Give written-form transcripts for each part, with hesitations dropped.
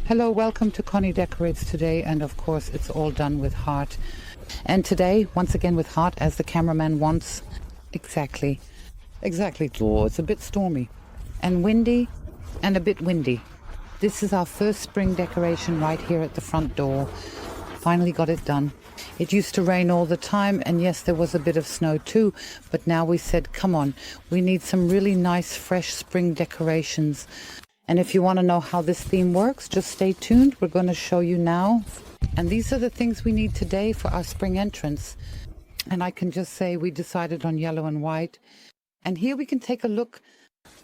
Hello, welcome to Conny Decorates today, and of course it's all done with heart. And today, once again with heart, as the cameraman wants. Exactly. Oh, it's a bit stormy and windy and a bit windy. This is our first spring decoration right here at the front door. Finally got it done. It used to rain all the time, and yes, there was a bit of snow too, but now we said, come on, we need some really nice fresh spring decorations. And if you want to know how this theme works, just stay tuned. We're going to show you now. And these are the things we need today for our spring entrance. And I can just say we decided on yellow and white. And here we can take a look.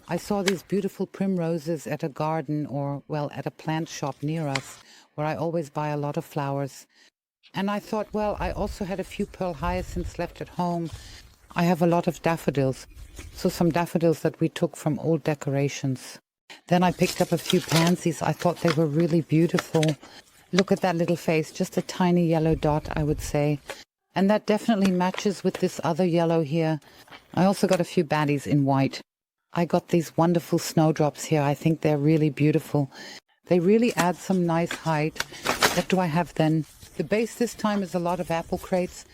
I saw these beautiful primroses at a garden, or well, at a plant shop near us, where I always buy a lot of flowers. And I thought, well, I also had a few pearl hyacinths left at home. I have a lot of daffodils. So some daffodils that we took from old decorations. Then I picked up a few pansies. I thought they were really beautiful. Look at that little face, just a tiny yellow dot, I would say. And that definitely matches with this other yellow here. I also got a few baddies in white. I got these wonderful snowdrops here. I think they're really beautiful. They really add some nice height. What do I have then? The base this time is a lot of apple crates.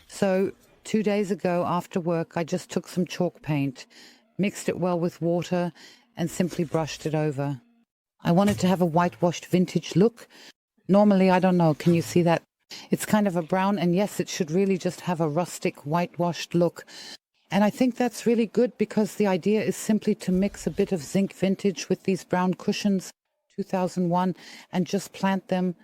So 2 days ago after work, I just took some chalk paint, mixed it well with water, and simply brushed it over. I wanted to have a whitewashed vintage look. Normally, I don't know, can you see that? It's kind of a brown, and yes, it should really just have a rustic whitewashed look. And I think that's really good because the idea is simply to mix a bit of zinc vintage with these brown cushions, 2001, and just plant them.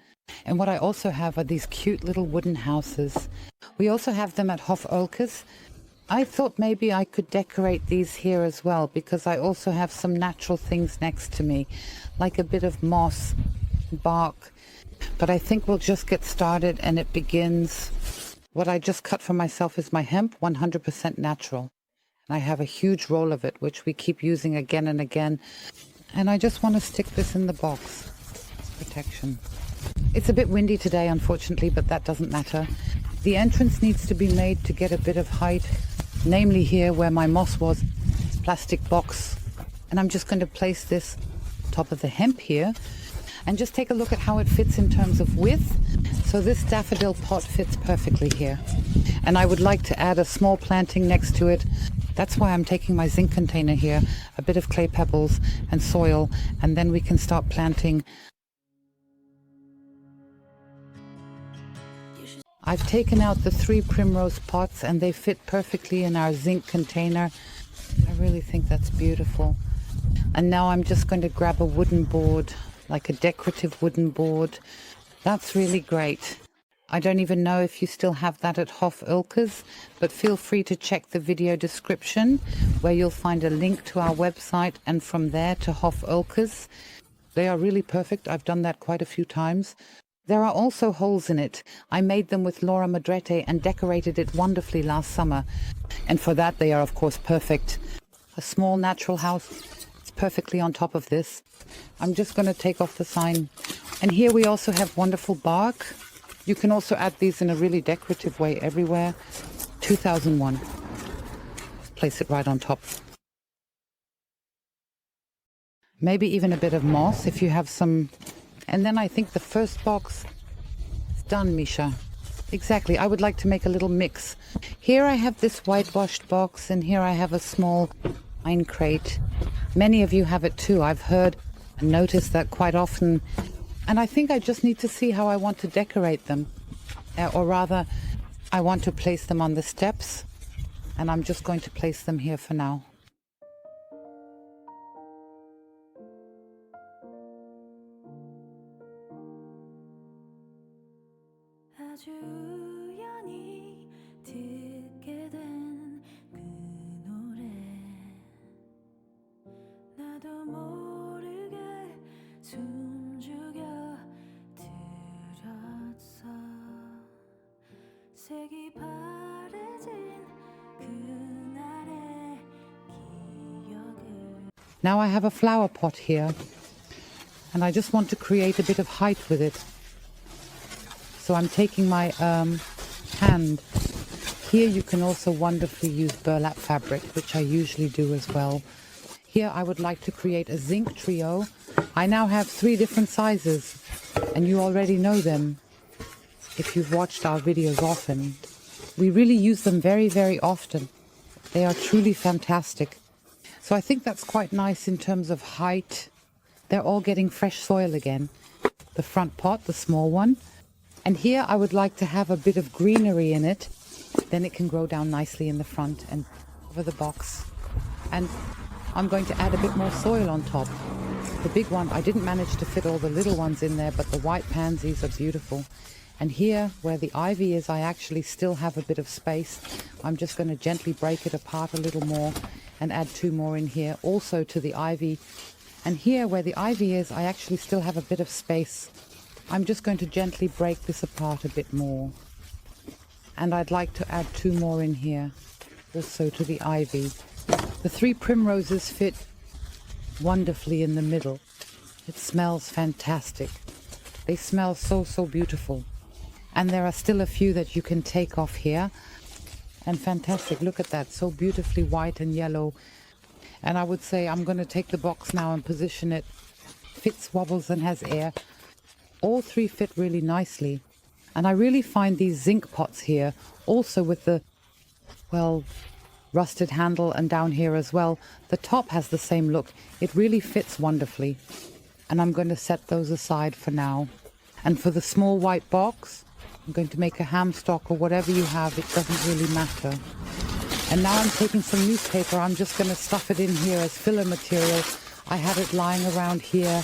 And what I also have are these cute little wooden houses. We also have them at Hof Olkes. I thought maybe I could decorate these here as well, because I also have some natural things next to me, like a bit of moss, bark. But I think we'll just get started, and it begins. What I just cut for myself is my hemp, 100% natural. And I have a huge roll of it, which we keep using again and again. And I just want to stick this in the box. Protection. It's a bit windy today, unfortunately, but that doesn't matter. The entrance needs to be made to get a bit of height, namely here where my moss was, plastic box. And I'm just going to place this top of the hemp here and just take a look at how it fits in terms of width. So this daffodil pot fits perfectly here. And I would like to add a small planting next to it. That's why I'm taking my zinc container here, a bit of clay pebbles and soil, and then we can start planting. I've taken out the 3 primrose pots, and they fit perfectly in our zinc container. I really think that's beautiful. And now I'm just going to grab a wooden board, like a decorative wooden board. That's really great. I don't even know if you still have that at Hof Olkes, but feel free to check the video description where you'll find a link to our website, and from there to Hof Olkes. They are really perfect. I've done that quite a few times. There are also holes in it. I made them with Laura Madrete and decorated it wonderfully last summer. And for that, they are, of course, perfect. A small natural house is perfectly on top of this. I'm just going to take off the sign. And here we also have wonderful bark. You can also add these in a really decorative way everywhere. 2001. Place it right on top. Maybe even a bit of moss if you have some. And then I think the first box is done, Micha. Exactly. I would like to make a little mix. Here I have this whitewashed box, and here I have a small wine crate. Many of you have it too. I've heard and noticed that quite often. And I think I just need to see how I want to decorate them. Or rather, I want to place them on the steps. And I'm just going to place them here for now. 아주 우연히 듣게 된 그 노래 나도 모르게 숨죽여 들었어 색이 바래진 그날의 기억을. Now I have a flower pot here, and I just want to create a bit of height with it. So I'm taking my hand. Here you can also wonderfully use burlap fabric, which I usually do as well. Here I would like to create a zinc trio I now have 3 different sizes, and you already know them if you've watched our videos often. We really use them very, very often. They are truly fantastic. So I think that's quite nice in terms of height. They're all getting fresh soil again. The front pot, the small one. And here I would like to have a bit of greenery in it. Then it can grow down nicely in the front and over the box. And I'm going to add a bit more soil on top. The big one, I didn't manage to fit all the little ones in there, but the white pansies are beautiful. And here, where the ivy is, I actually still have a bit of space. I'm just going to gently break it apart a little more and add 2 more in here, also to the ivy. And here, where the ivy is, I actually still have a bit of space. I'm just going to gently break this apart a bit more. And I'd like to add 2 more in here, just so to the ivy. The 3 primroses fit wonderfully in the middle. It smells fantastic. They smell so, so beautiful. And there are still a few that you can take off here. And fantastic, look at that, so beautifully white and yellow. And I would say I'm going to take the box now and position it. Fits, wobbles and has air. All 3 fit really nicely. And I really find these zinc pots here, also with the, well, rusted handle and down here as well. The top has the same look. It really fits wonderfully. And I'm going to set those aside for now. And for the small white box, I'm going to make a ham stock or whatever you have. It doesn't really matter. And now I'm taking some newspaper. I'm just going to stuff it in here as filler material. I have it lying around here.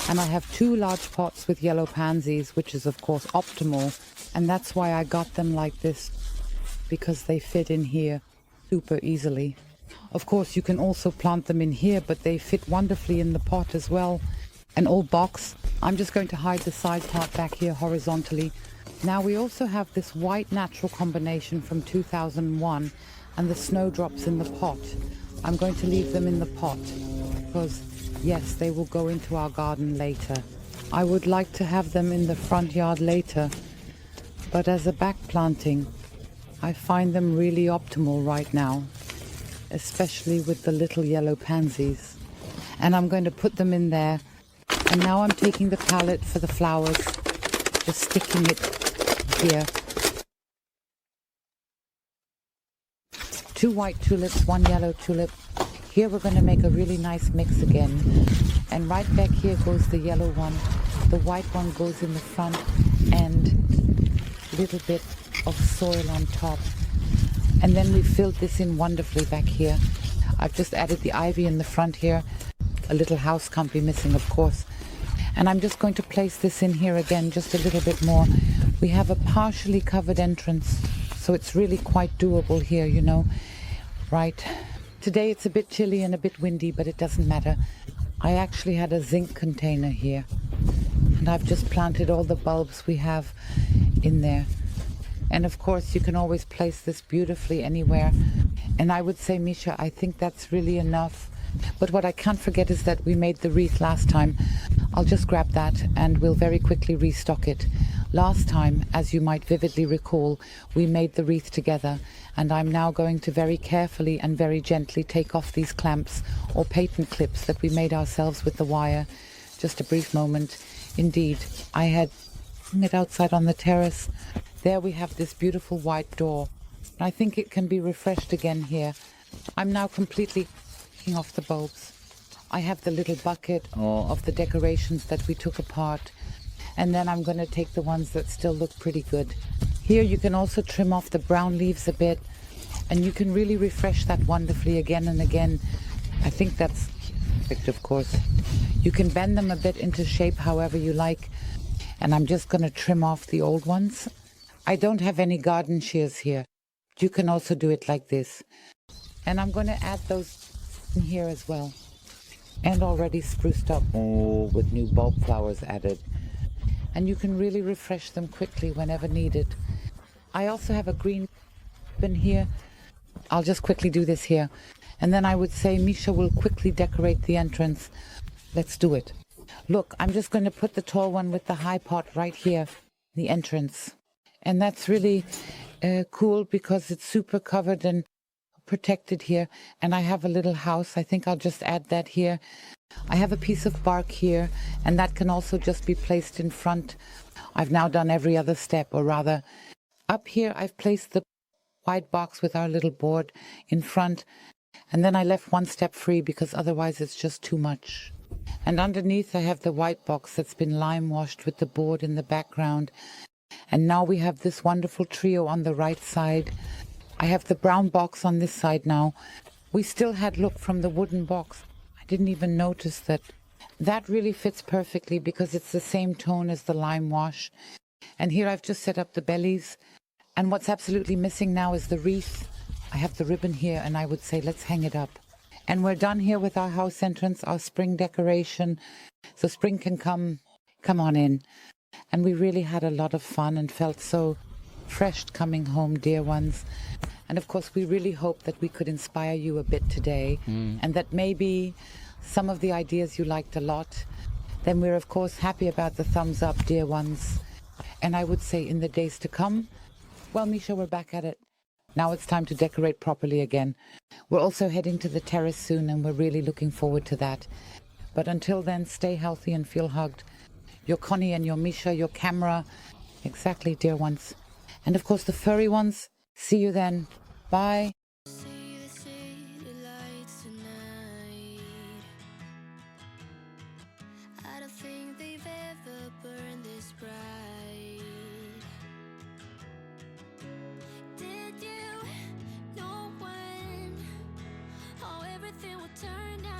And I have 2 large pots with yellow pansies, which is of course optimal. And that's why I got them like this, because they fit in here super easily. Of course, you can also plant them in here, but they fit wonderfully in the pot as well. An old box. I'm just going to hide the side part back here horizontally. Now we also have this white natural combination from 2001 and the snowdrops in the pot. I'm going to leave them in the pot because, yes, they will go into our garden later. I would like to have them in the front yard later, but as a back planting, I find them really optimal right now, especially with the little yellow pansies. And I'm going to put them in there. And now I'm taking the palette for the flowers, just sticking it here. 2 white tulips, 1 yellow tulip. Here we're going to make a really nice mix again. And right back here goes the yellow one. The white one goes in the front and a little bit of soil on top. And then we filled this in wonderfully back here. I've just added the ivy in the front here. A little house can't be missing, of course. And I'm just going to place this in here again, just a little bit more. We have a partially covered entrance, so it's really quite doable here, you know. Right. Today it's a bit chilly and a bit windy, but it doesn't matter. I actually had a zinc container here. And I've just planted all the bulbs we have in there. And of course, you can always place this beautifully anywhere. And I would say, Micha, I think that's really enough. But what I can't forget is that we made the wreath last time. I'll just grab that and we'll very quickly restock it. Last time, as you might vividly recall, we made the wreath together, and I'm now going to very carefully and very gently take off these clamps or patent clips that we made ourselves with the wire. Just a brief moment. Indeed, I had it outside on the terrace. There we have this beautiful white door. I think it can be refreshed again here. I'm now completely taking off the bulbs. I have the little bucket of the decorations that we took apart. And then I'm going to take the ones that still look pretty good. Here you can also trim off the brown leaves a bit. And you can really refresh that wonderfully again and again. I think that's perfect, of course. You can bend them a bit into shape however you like. And I'm just going to trim off the old ones. I don't have any garden shears here. You can also do it like this. And I'm going to add those in here as well. And already spruced up with new bulb flowers added. And you can really refresh them quickly whenever needed. I also have a green bin here. I'll just quickly do this here. And then I would say Micha will quickly decorate the entrance. Let's do it. Look, I'm just going to put the tall one with the high pot right here, the entrance. And that's really cool because it's super covered and protected here. And I have a little house. I think I'll just add that here. I have a piece of bark here, and that can also just be placed in front. I've now done every other step, or rather, up here I've placed the white box with our little board in front, and then I left one step free because otherwise it's just too much. And underneath I have the white box that's been lime washed with the board in the background. And now we have this wonderful trio on the right side. I have the brown box on this side now. We still had look from the wooden box. I didn't even notice that. That really fits perfectly because it's the same tone as the lime wash. And here I've just set up the bellies. And what's absolutely missing now is the wreath. I have the ribbon here and I would say let's hang it up. And we're done here with our house entrance, our spring decoration. So spring can come on in. And we really had a lot of fun and felt so fresh coming home, dear ones. And of course, we really hope that we could inspire you a bit today and that maybe some of the ideas you liked a lot. Then we're, of course, happy about the thumbs up, dear ones. And I would say in the days to come, well, Micha, we're back at it. Now it's time to decorate properly again. We're also heading to the terrace soon and we're really looking forward to that. But until then, stay healthy and feel hugged. Your Conny and your Micha, your camera. Exactly, dear ones. And of course, the furry ones. See you then. Bye. See the city lights tonight. I don't think they've ever burned this bright. Did you know when everything would turn out?